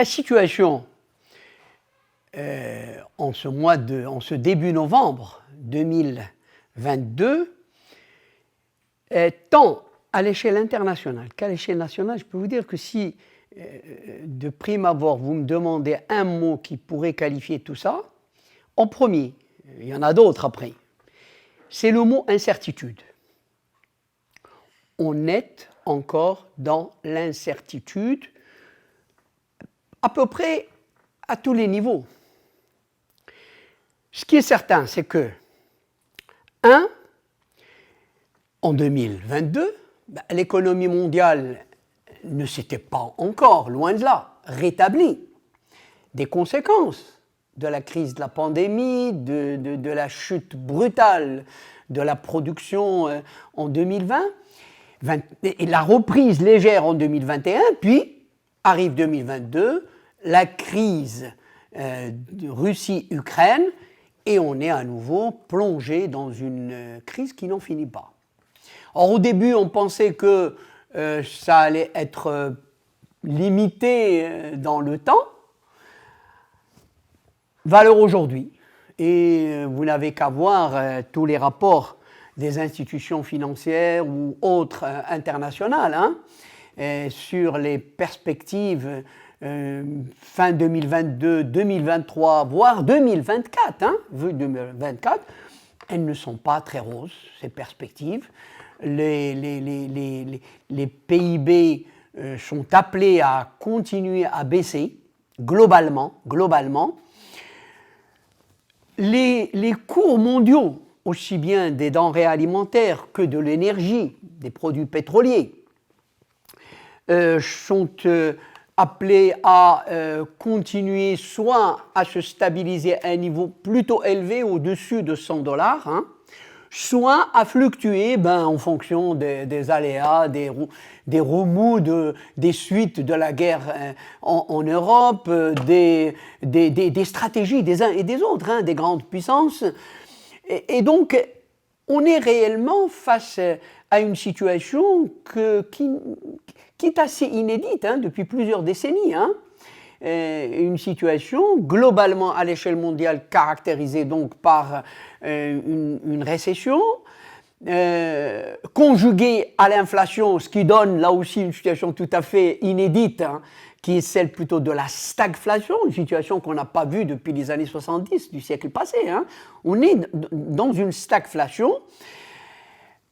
la situation en ce début novembre 2022, tant à l'échelle internationale qu'à l'échelle nationale, je peux vous dire que si de prime abord vous me demandez un mot qui pourrait qualifier tout ça, en premier, il y en a d'autres après, c'est le mot incertitude. On est encore dans l'incertitude à peu près à tous les niveaux. Ce qui est certain, c'est que, en 2022, l'économie mondiale ne s'était pas encore, loin de là, rétablie. Des conséquences de la crise de la pandémie, de la chute brutale de la production en 2020, et la reprise légère en 2021, puis arrive 2022, la crise de Russie-Ukraine, et on est à nouveau plongé dans une crise qui n'en finit pas. Or, au début, on pensait que ça allait être limité dans le temps. Valeur aujourd'hui. Et vous n'avez qu'à voir tous les rapports des institutions financières ou autres internationales sur les perspectives fin 2022, 2023, voire 2024, vu 2024, elles ne sont pas très roses, ces perspectives. Les PIB sont appelés à continuer à baisser globalement. Les cours mondiaux, aussi bien des denrées alimentaires que de l'énergie, des produits pétroliers, sont appelés à continuer soit à se stabiliser à un niveau plutôt élevé, au-dessus de $100, soit à fluctuer en fonction des aléas, des remous, des suites de la guerre en Europe, des stratégies des uns et des autres, des grandes puissances. Et donc, on est réellement face à une situation qui est assez inédite depuis plusieurs décennies. Une situation globalement à l'échelle mondiale caractérisée donc par une récession, conjuguée à l'inflation, ce qui donne là aussi une situation tout à fait inédite, qui est celle plutôt de la stagflation, une situation qu'on n'a pas vue depuis les années 70 du siècle passé. On est dans une stagflation.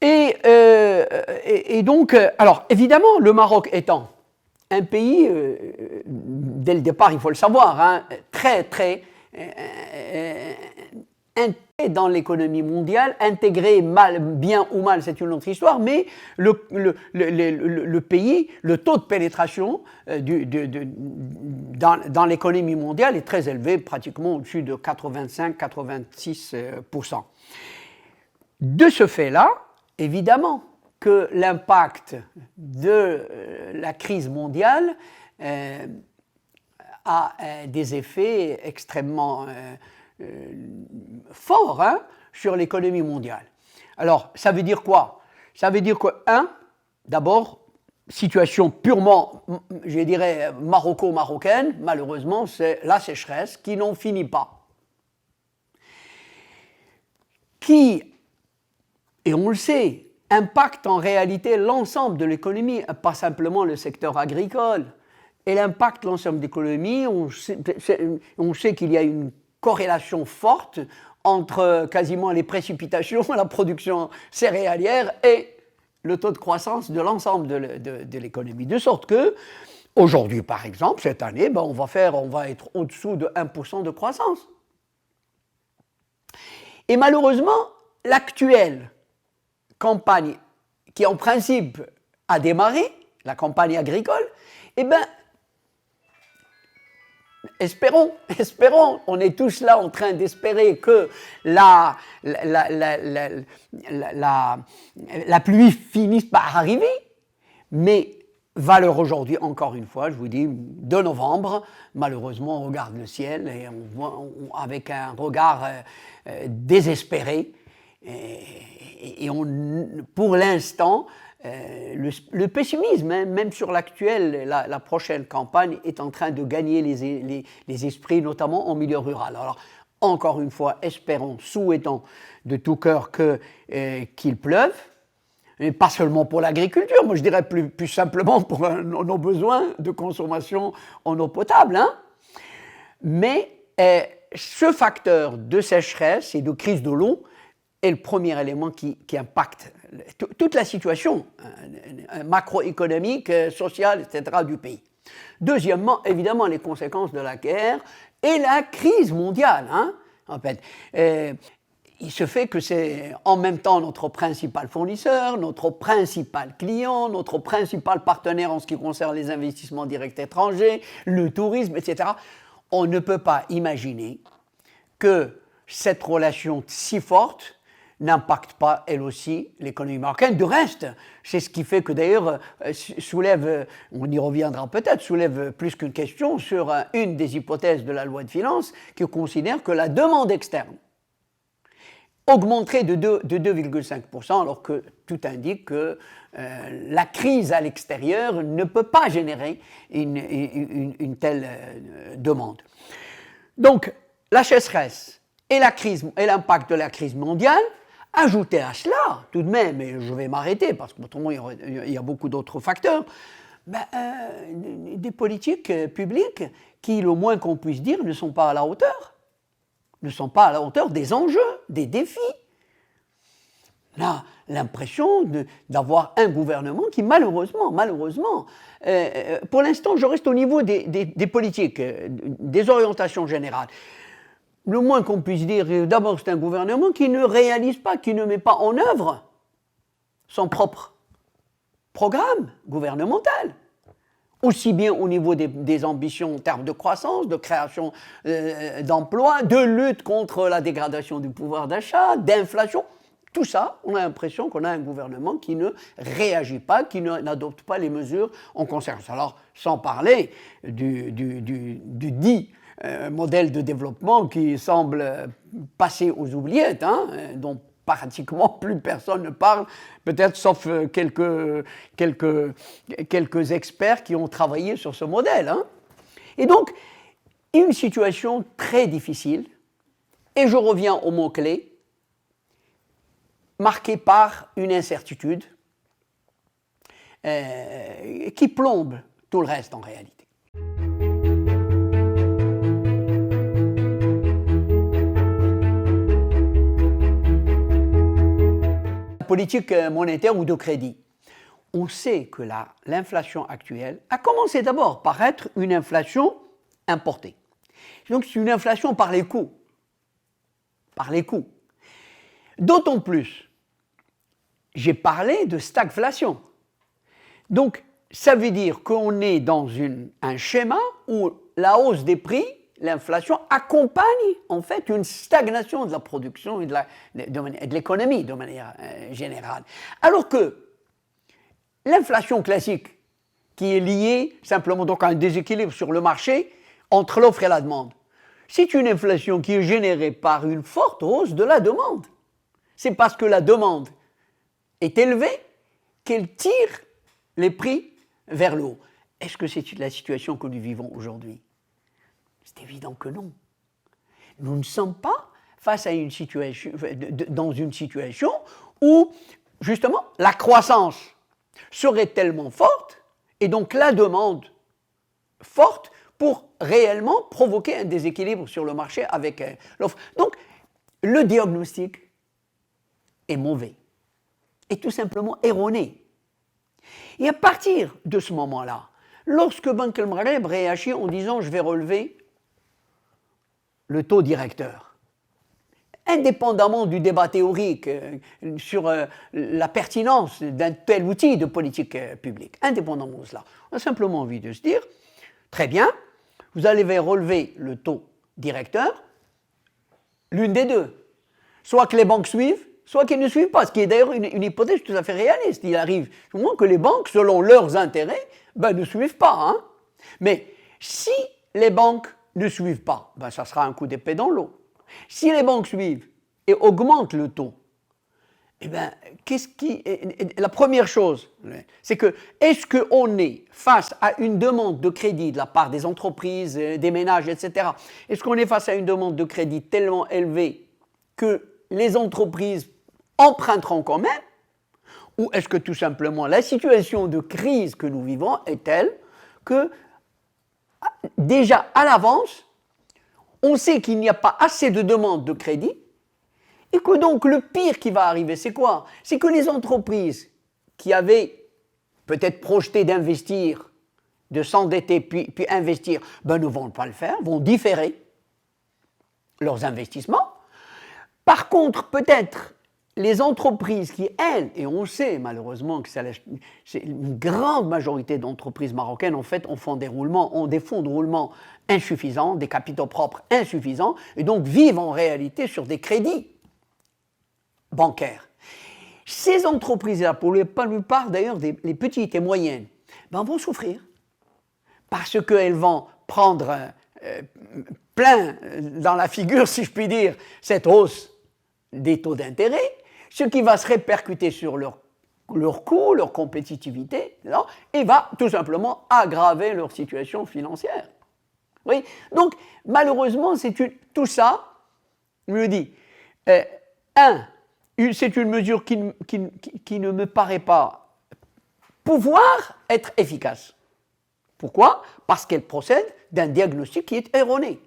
Et donc, alors évidemment, le Maroc étant un pays, dès le départ, il faut le savoir, très intégré dans l'économie mondiale, intégré bien ou mal, c'est une autre histoire, mais le pays, le taux de pénétration dans l'économie mondiale est très élevé, pratiquement au-dessus de 85-86%. De ce fait-là, évidemment que l'impact de la crise mondiale a des effets extrêmement forts sur l'économie mondiale. Alors, ça veut dire quoi? Ça veut dire que, d'abord, situation purement, je dirais, marocaine, malheureusement, c'est la sécheresse qui n'en finit pas. Qui, et on le sait, impacte en réalité l'ensemble de l'économie, pas simplement le secteur agricole. Elle impacte l'ensemble de l'économie. On sait qu'il y a une corrélation forte entre quasiment les précipitations, la production céréalière et le taux de croissance de l'ensemble de l'économie. De sorte que, aujourd'hui par exemple, cette année, on va être au-dessous de 1% de croissance. Et malheureusement, l'actuelle campagne qui en principe a démarré, la campagne agricole, espérons, on est tous là en train d'espérer que la pluie finisse par arriver, mais valeur aujourd'hui, encore une fois, je vous dis, de novembre, malheureusement on regarde le ciel et on voit avec un regard désespéré, et pour l'instant, le pessimisme, hein, même sur l'actuelle, la prochaine campagne, est en train de gagner les esprits, notamment en milieu rural. Alors, encore une fois, espérons, souhaitons de tout cœur qu'il pleuve, et pas seulement pour l'agriculture, moi je dirais plus simplement pour nos besoins de consommation en eau potable. Hein. Mais ce facteur de sécheresse et de crise de l'eau est le premier élément qui impacte toute la situation macroéconomique, sociale, etc. du pays. Deuxièmement, évidemment, les conséquences de la guerre et la crise mondiale. Hein, en fait. Il se fait que c'est en même temps notre principal fournisseur, notre principal client, notre principal partenaire en ce qui concerne les investissements directs étrangers, le tourisme, etc. On ne peut pas imaginer que cette relation si forte n'impacte pas, elle aussi, l'économie marocaine. De reste, c'est ce qui fait que d'ailleurs soulève, on y reviendra peut-être, soulève plus qu'une question sur une des hypothèses de la loi de finances qui considère que la demande externe augmenterait de 2,5%, alors que tout indique que la crise à l'extérieur ne peut pas générer une telle demande. Donc, la sécheresse et la crise et l'impact de la crise mondiale, ajouté à cela, tout de même, et je vais m'arrêter parce qu'autrement il y a beaucoup d'autres facteurs, des politiques publiques qui, le moins qu'on puisse dire, ne sont pas à la hauteur. Ne sont pas à la hauteur des enjeux, des défis. On a l'impression d'avoir un gouvernement qui, malheureusement, pour l'instant, je reste au niveau des politiques, des orientations générales. Le moins qu'on puisse dire, d'abord, c'est un gouvernement qui ne réalise pas, qui ne met pas en œuvre son propre programme gouvernemental. Aussi bien au niveau des ambitions en termes de croissance, de création d'emplois, de lutte contre la dégradation du pouvoir d'achat, d'inflation. Tout ça, on a l'impression qu'on a un gouvernement qui ne réagit pas, qui n'adopte pas les mesures en conséquence. Alors, sans parler du dit modèle de développement qui semble passer aux oubliettes, hein, dont pratiquement plus personne ne parle, peut-être sauf quelques experts qui ont travaillé sur ce modèle. Hein. Et donc, une situation très difficile, et je reviens au mot-clé, marquée par une incertitude qui plombe tout le reste en réalité. Politique monétaire ou de crédit. On sait que l'inflation actuelle a commencé d'abord par être une inflation importée. Donc c'est une inflation par les coûts. Par les coûts. D'autant plus, j'ai parlé de stagflation. Donc ça veut dire qu'on est dans un schéma où la hausse des prix, l'inflation accompagne en fait une stagnation de la production et de l'économie de manière générale. Alors que l'inflation classique, qui est liée simplement donc à un déséquilibre sur le marché entre l'offre et la demande, c'est une inflation qui est générée par une forte hausse de la demande. C'est parce que la demande est élevée qu'elle tire les prix vers le haut. Est-ce que c'est la situation que nous vivons aujourd'hui ? C'est évident que non. Nous ne sommes pas face à dans une situation où, justement, la croissance serait tellement forte, et donc la demande forte pour réellement provoquer un déséquilibre sur le marché avec l'offre. Donc, le diagnostic est mauvais, est tout simplement erroné. Et à partir de ce moment-là, lorsque Banque El Maghreb réagit en disant « je vais relever le taux directeur », indépendamment du débat théorique sur la pertinence d'un tel outil de politique publique, indépendamment de cela, on a simplement envie de se dire « très bien, vous allez relever le taux directeur, l'une des deux, soit que les banques suivent, soit qu'ils ne suivent pas, ce qui est d'ailleurs une hypothèse tout à fait réaliste. Il arrive souvent que les banques, selon leurs intérêts, ne suivent pas. Hein. Mais si les banques ne suivent pas, ça sera un coup d'épée dans l'eau. Si les banques suivent et augmentent le taux, Eh bien, la première chose, c'est que est-ce qu'on est face à une demande de crédit de la part des entreprises, des ménages, etc. Est-ce qu'on est face à une demande de crédit tellement élevée que les entreprises emprunteront quand même? Ou est-ce que tout simplement la situation de crise que nous vivons est telle que déjà à l'avance, on sait qu'il n'y a pas assez de demandes de crédit et que donc le pire qui va arriver, c'est quoi? C'est que les entreprises qui avaient peut-être projeté d'investir, de s'endetter puis investir, ben ne vont pas le faire, vont différer leurs investissements. Par contre, peut-être les entreprises qui, elles, et on sait malheureusement que c'est une grande majorité d'entreprises marocaines, en fait, ont des fonds de roulement insuffisants, des capitaux propres insuffisants, et donc vivent en réalité sur des crédits bancaires. Ces entreprises-là, pour la plupart d'ailleurs, les petites et moyennes, ben, vont souffrir, parce qu'elles vont prendre plein dans la figure, si je puis dire, cette hausse des taux d'intérêt, ce qui va se répercuter sur leur coût, leur compétitivité, et va tout simplement aggraver leur situation financière. Oui. Donc, malheureusement, tout ça, je me dis, c'est une mesure qui ne me paraît pas pouvoir être efficace. Pourquoi? Parce qu'elle procède d'un diagnostic qui est erroné.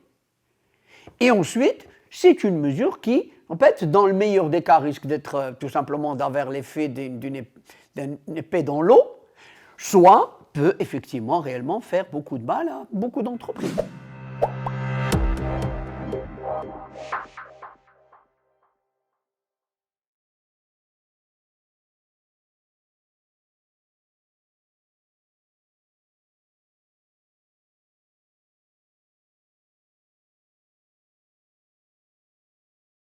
Et ensuite, c'est une mesure qui, en fait, dans le meilleur des cas, risque d'être tout simplement d'avoir l'effet d'une épée dans l'eau, soit peut effectivement réellement faire beaucoup de mal à beaucoup d'entreprises.